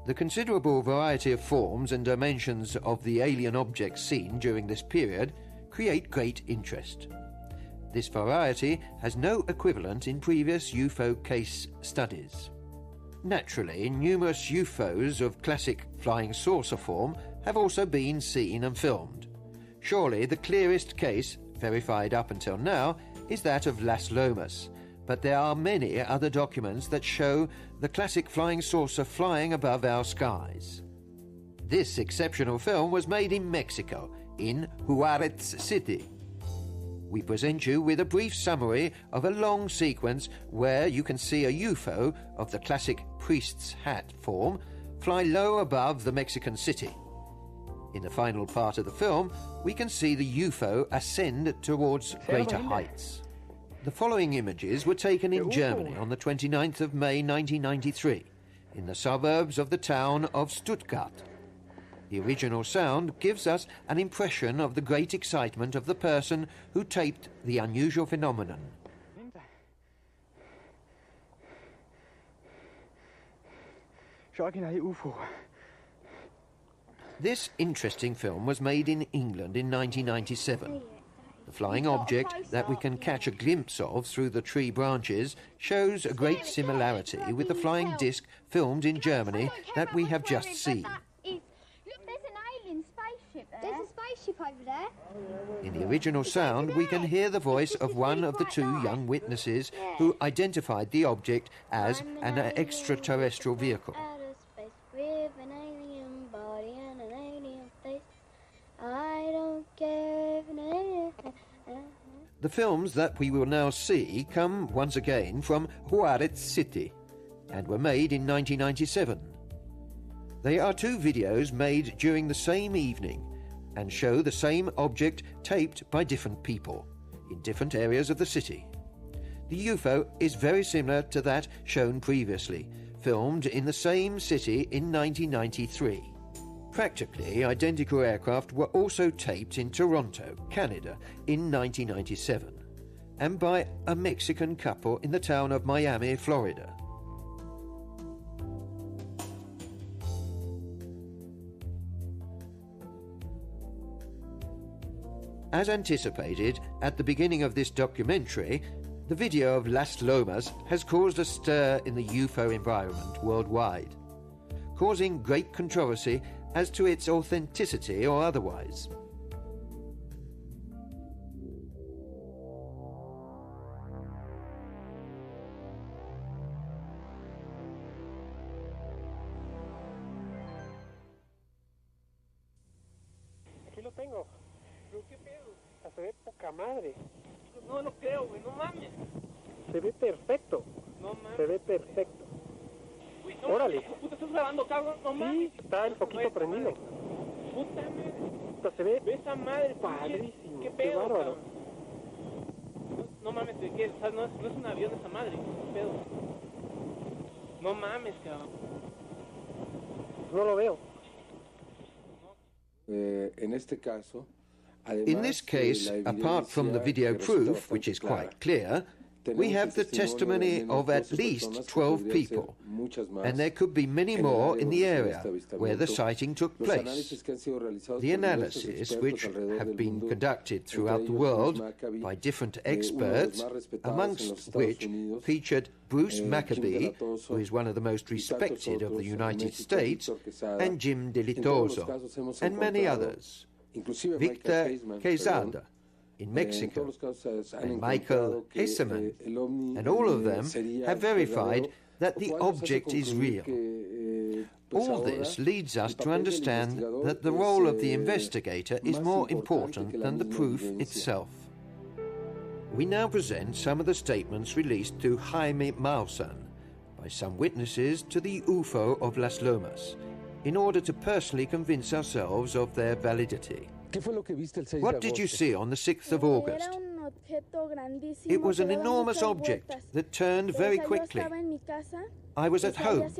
The considerable variety of forms and dimensions of the alien objects seen during this period create great interest. This variety has no equivalent in previous UFO case studies. Naturally, numerous UFOs of classic flying saucer form have also been seen and filmed. Surely the clearest case, verified up until now, is that of Las Lomas, but there are many other documents that show the classic flying saucer flying above our skies. This exceptional film was made in Mexico, in Juarez City. We present you with a brief summary of a long sequence where you can see a UFO of the classic priest's hat form fly low above the Mexican city. In the final part of the film, we can see the UFO ascend towards greater heights. The following images were taken in Germany on the 29th of May 1993, in the suburbs of the town of Stuttgart. The original sound gives us an impression of the great excitement of the person who taped the unusual phenomenon. This interesting film was made in England in 1997. The flying object that we can catch a glimpse of through the tree branches shows a great similarity with the flying disc filmed in Germany that we have just seen. There's a spaceship over there. In the original sound, we can hear the voice of one of the two young witnesses who identified the object as an extraterrestrial vehicle. Outer space with an alien body and an alien face. I don't care if an alien... The films that we will now see come once again from Juarez City and were made in 1997. They are two videos made during the same evening and show the same object taped by different people in different areas of the city. The UFO is very similar to that shown previously, filmed in the same city in 1993. Practically identical aircraft were also taped in Toronto, Canada in 1997, and by a Mexican couple in the town of Miami, Florida. As anticipated at the beginning of this documentary, the video of Las Lomas has caused a stir in the UFO environment worldwide, causing great controversy as to its authenticity or otherwise. Aquí lo tengo. ¿Qué pedo? Se ve poca madre. No lo creo, güey, no mames. Se ve perfecto. No mames. Se ve perfecto. Güey, no, órale. Puta, estás grabando, cabrón, no mames. Sí, está el foquito prendido. Puta madre. Puta, se ve esa madre, padrísimo. ¿Qué pedo, qué bárbaro? No mames, ¿de qué? O sea, no es un avión esa madre. ¿Qué pedo? No mames, cabrón. No lo veo. En este caso, in this case, apart from the video proof, which is quite clear, We have the testimony of at least 12 people, and there could be many more in the area where the sighting took place. The analyses, which have been conducted throughout the world by different experts, amongst which featured Bruce Maccabee, who is one of the most respected of the United States, and Jim Delitoso, and many others, Victor Quezada in Mexico, and Michael Hesseman, and all of them have verified that the object is real. All this leads us to understand that the role of the investigator is more important than the proof itself. We now present some of the statements released to Jaime Maussan by some witnesses to the UFO of Las Lomas, in order to personally convince ourselves of their validity. What did you see on the 6th of August? It was an enormous object that turned very quickly. I was at home.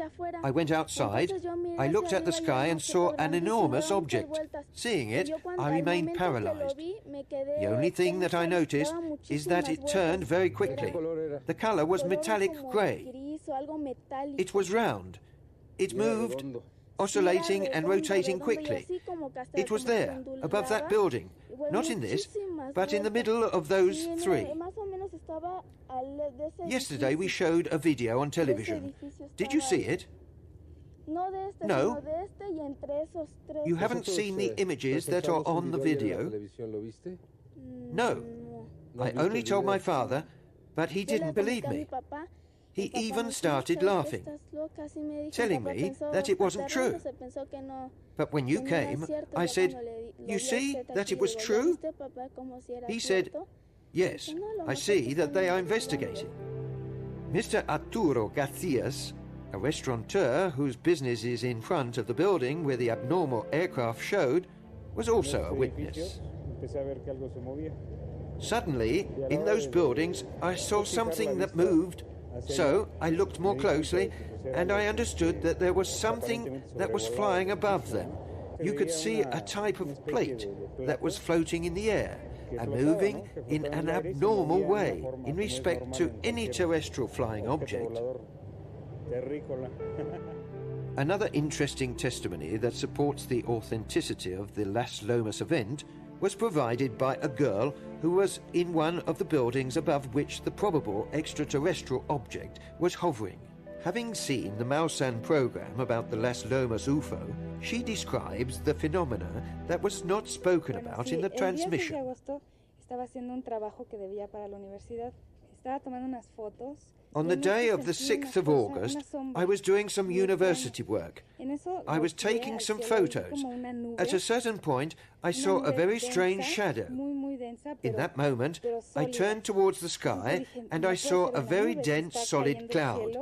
I went outside. I looked at the sky and saw an enormous object. Seeing it, I remained paralyzed. The only thing that I noticed is that it turned very quickly. The color was metallic gray. It was round. It moved, oscillating and rotating quickly. It was there, above that building, not in this, but in the middle of those three. Yesterday we showed a video on television. Did you see it? No. You haven't seen the images that are on the video? No. I only told my father, but he didn't believe me. He even started laughing, telling me that it wasn't true. But when you came, I said, "You see that it was true?" He said, "Yes, I see that they are investigating." Mr. Arturo Garcias, a restaurateur whose business is in front of the building where the abnormal aircraft showed, was also a witness. Suddenly, in those buildings, I saw something that moved. So I looked more closely, and I understood that there was something that was flying above them. You could see a type of plate that was floating in the air and moving in an abnormal way in respect to any terrestrial flying object. Another interesting testimony that supports the authenticity of the Las Lomas event was provided by a girl who was in one of the buildings above which the probable extraterrestrial object was hovering. Having seen the Maussan program about the Las Lomas UFO, she describes the phenomena that was not spoken about in the transmission. On the day of the 6th of August, I was doing some university work. I was taking some photos. At a certain point, I saw a very strange shadow. In that moment, I turned towards the sky and I saw a very dense, solid cloud.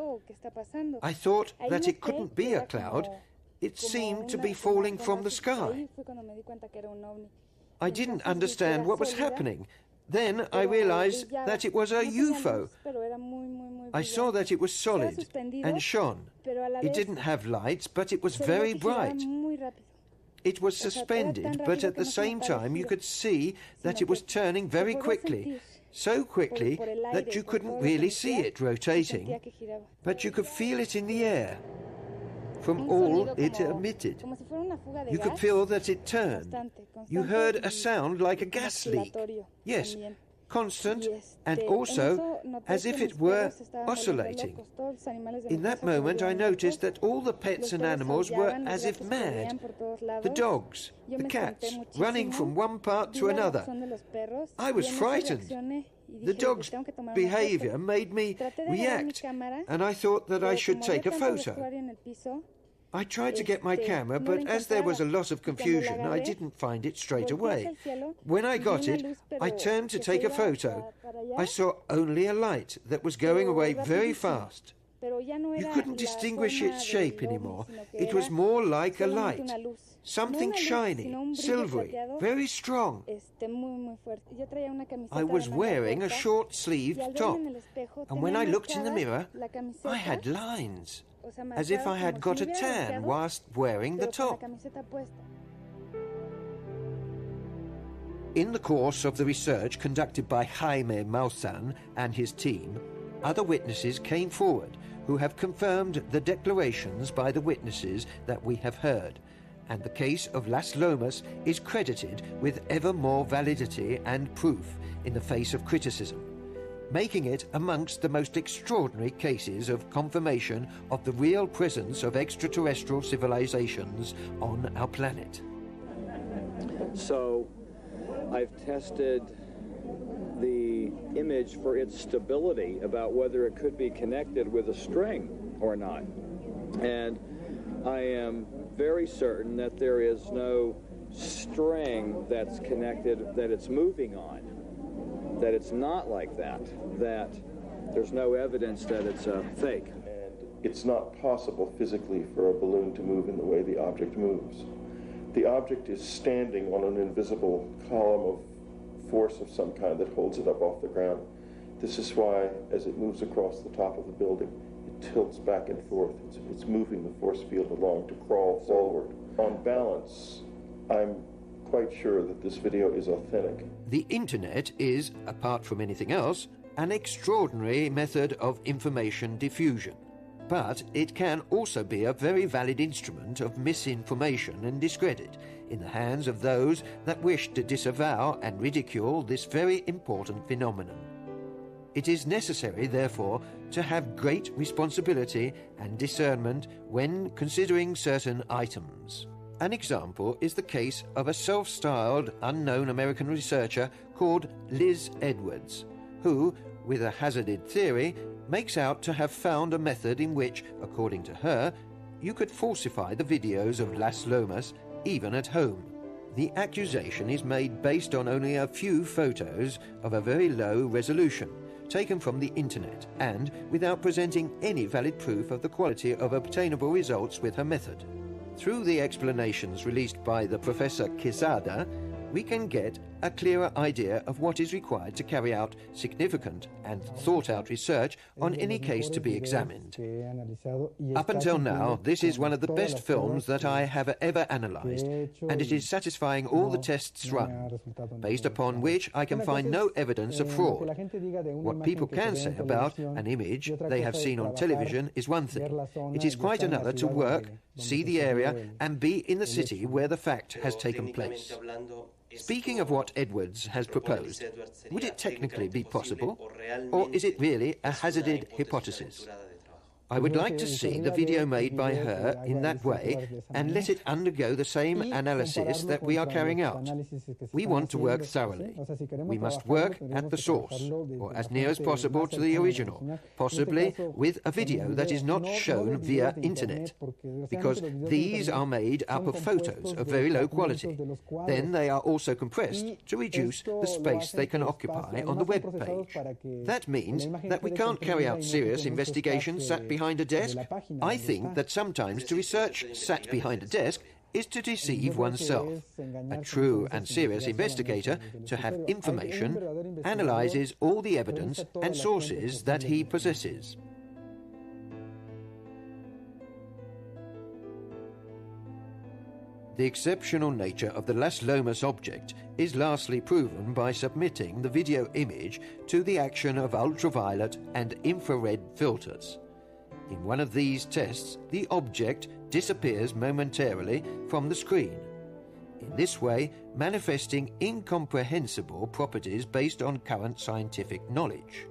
I thought that it couldn't be a cloud. It seemed to be falling from the sky. I didn't understand what was happening. Then I realized that it was a UFO. I saw that it was solid and shone. It didn't have lights, but it was very bright. It was suspended, but at the same time you could see that it was turning very quickly. So quickly that you couldn't really see it rotating, but you could feel it in the air. From all it emitted, you could feel that it turned. You heard a sound like a gas leak. Yes, constant, and also as if it were oscillating. In that moment I noticed that all the pets and animals were as if mad. The dogs, the cats, running from one part to another. I was frightened. The dog's behavior made me react, and I thought that I should take a photo. I tried to get my camera, but as there was a lot of confusion, I didn't find it straight away. When I got it, I turned to take a photo. I saw only a light that was going away very fast. You couldn't distinguish its shape anymore. It was more like a light. Something shiny, silvery, very strong. I was wearing a short-sleeved top, and when I looked in the mirror, I had lines, as if I had got a tan whilst wearing the top. In the course of the research conducted by Jaime Maussan and his team, other witnesses came forward who have confirmed the declarations by the witnesses that we have heard, and the case of Las Lomas is credited with ever more validity and proof in the face of criticism, making it amongst the most extraordinary cases of confirmation of the real presence of extraterrestrial civilizations on our planet. So, I've tested the image for its stability, about whether it could be connected with a string or not. And I am very certain that there is no string that's connected, that it's moving on, that it's not like that, that there's no evidence that it's a fake. And it's not possible physically for a balloon to move in the way the object moves. The object is standing on an invisible column of force of some kind that holds it up off the ground. This is why, as it moves across the top of the building, it tilts back and forth. It's moving the force field along to crawl forward. On balance, I'm quite sure that this video is authentic. The internet is, apart from anything else, an extraordinary method of information diffusion. But it can also be a very valid instrument of misinformation and discredit in the hands of those that wish to disavow and ridicule this very important phenomenon. It is necessary, therefore, to have great responsibility and discernment when considering certain items. An example is the case of a self-styled unknown American researcher called Liz Edwards, who, with a hazarded theory, makes out to have found a method in which, according to her, you could falsify the videos of Las Lomas even at home. The accusation is made based on only a few photos of a very low resolution, taken from the internet, and without presenting any valid proof of the quality of obtainable results with her method. Through the explanations released by the Professor Quezada, we can get a clearer idea of what is required to carry out significant and thought-out research on any case to be examined. Up until now, this is one of the best films that I have ever analyzed, and it is satisfying all the tests run, based upon which I can find no evidence of fraud. What people can say about an image they have seen on television is one thing. It is quite another to work, see the area, and be in the city where the fact has taken place. Speaking of what Edwards has proposed, would it technically be possible, or is it really a hazarded hypothesis? I would like to see the video made by her in that way and let it undergo the same analysis that we are carrying out. We want to work thoroughly. We must work at the source, or as near as possible to the original, possibly with a video that is not shown via internet, because these are made up of photos of very low quality. Then they are also compressed to reduce the space they can occupy on the web page. That means that we can't carry out serious investigations sat behind a desk. I think that sometimes to research sat behind a desk is to deceive oneself. A true and serious investigator, to have information, analyzes all the evidence and sources that he possesses. The exceptional nature of the Las Lomas object is lastly proven by submitting the video image to the action of ultraviolet and infrared filters. In one of these tests, the object disappears momentarily from the screen, in this way manifesting incomprehensible properties based on current scientific knowledge.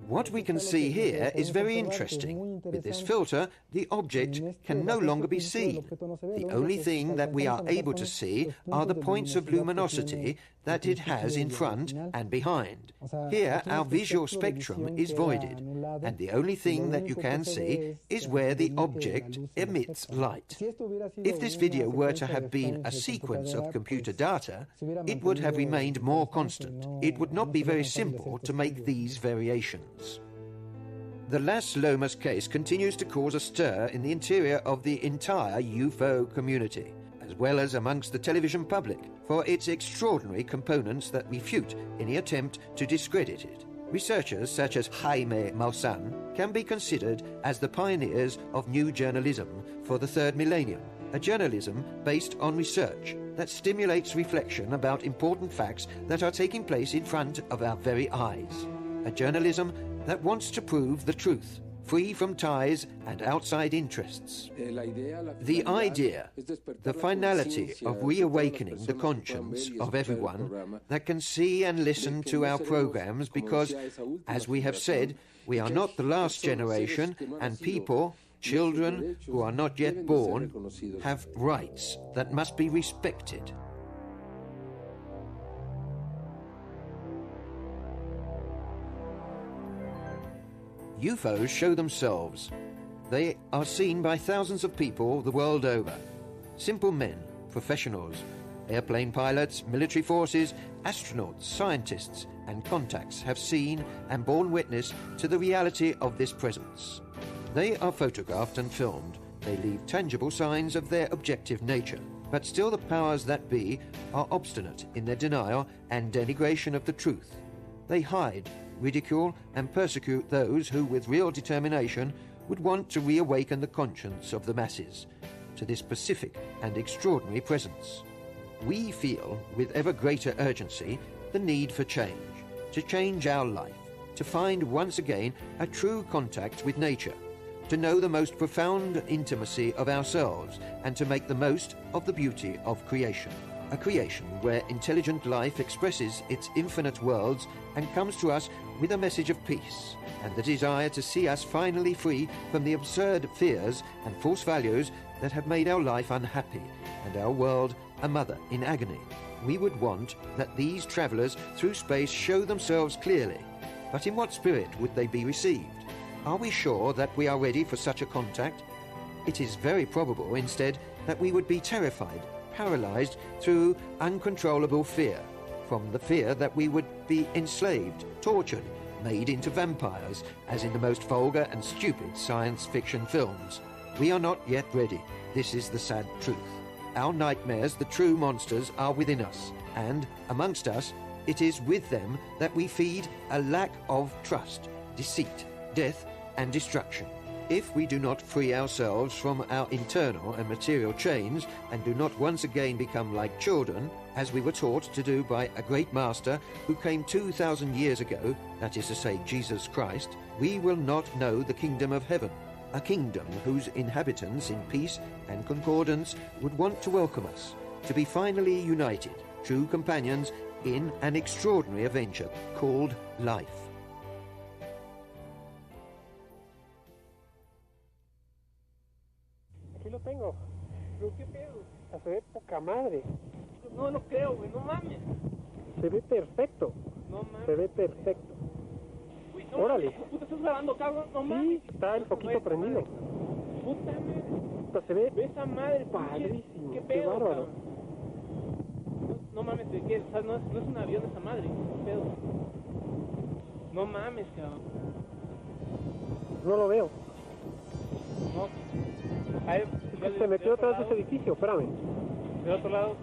What we can see here is very interesting. With this filter, the object can no longer be seen. The only thing that we are able to see are the points of luminosity that it has in front and behind. Here, our visual spectrum is voided, and the only thing that you can see is where the object emits light. If this video were to have been a sequence of computer data, it would have remained more constant. It would not be very simple to make these variations. The Las Lomas case continues to cause a stir in the interior of the entire UFO community, as well as amongst the television public, for its extraordinary components that refute any attempt to discredit it. Researchers such as Jaime Maussan can be considered as the pioneers of new journalism for the third millennium, a journalism based on research, that stimulates reflection about important facts that are taking place in front of our very eyes. A journalism that wants to prove the truth, free from ties and outside interests. The idea, the finality of reawakening the conscience of everyone that can see and listen to our programs because, as we have said, we are not the last generation, and people, children who are not yet born, have rights that must be respected. UFOs show themselves. They are seen by thousands of people the world over. Simple men, professionals, airplane pilots, military forces, astronauts, scientists, and contacts have seen and borne witness to the reality of this presence. They are photographed and filmed. They leave tangible signs of their objective nature. But still the powers that be are obstinate in their denial and denigration of the truth. They hide, ridicule, and persecute those who, with real determination, would want to reawaken the conscience of the masses to this pacific and extraordinary presence. We feel, with ever greater urgency, the need for change, to change our life, to find once again a true contact with nature, to know the most profound intimacy of ourselves, and to make the most of the beauty of creation. A creation where intelligent life expresses its infinite worlds and comes to us with a message of peace, and the desire to see us finally free from the absurd fears and false values that have made our life unhappy and our world a mother in agony. We would want that these travelers through space show themselves clearly, but in what spirit would they be received? Are we sure that we are ready for such a contact? It is very probable, instead, that we would be terrified, paralyzed through uncontrollable fear, from the fear that we would be enslaved, tortured, made into vampires, as in the most vulgar and stupid science fiction films. We are not yet ready. This is the sad truth. Our nightmares, the true monsters, are within us, and amongst us, it is with them that we feed a lack of trust, deceit, death, and destruction. If we do not free ourselves from our internal and material chains and do not once again become like children, as we were taught to do by a great master who came 2,000 years ago, that is to say Jesus Christ, we will not know the kingdom of heaven, a kingdom whose inhabitants in peace and concordance would want to welcome us, to be finally united, true companions in an extraordinary adventure called life. Aquí lo tengo. ¿Qué pedo? Se ve poca madre. No lo creo, güey, no mames. Se ve perfecto. No mames. Se ve perfecto. Uy, no, órale. Puta, ¿estás grabando, cabrón? No mames. Sí, está el foquito prendido. Puta madre. Puta, se ve. Ve esa madre, padrísimo. Qué pedo, qué bárbaro. No mames, ¿qué? O sea, no es un avión esa madre. ¿Qué pedo? No mames, cabrón. No lo veo. No. Se metió atrás de ese edificio, espérame. ¿Del otro lado?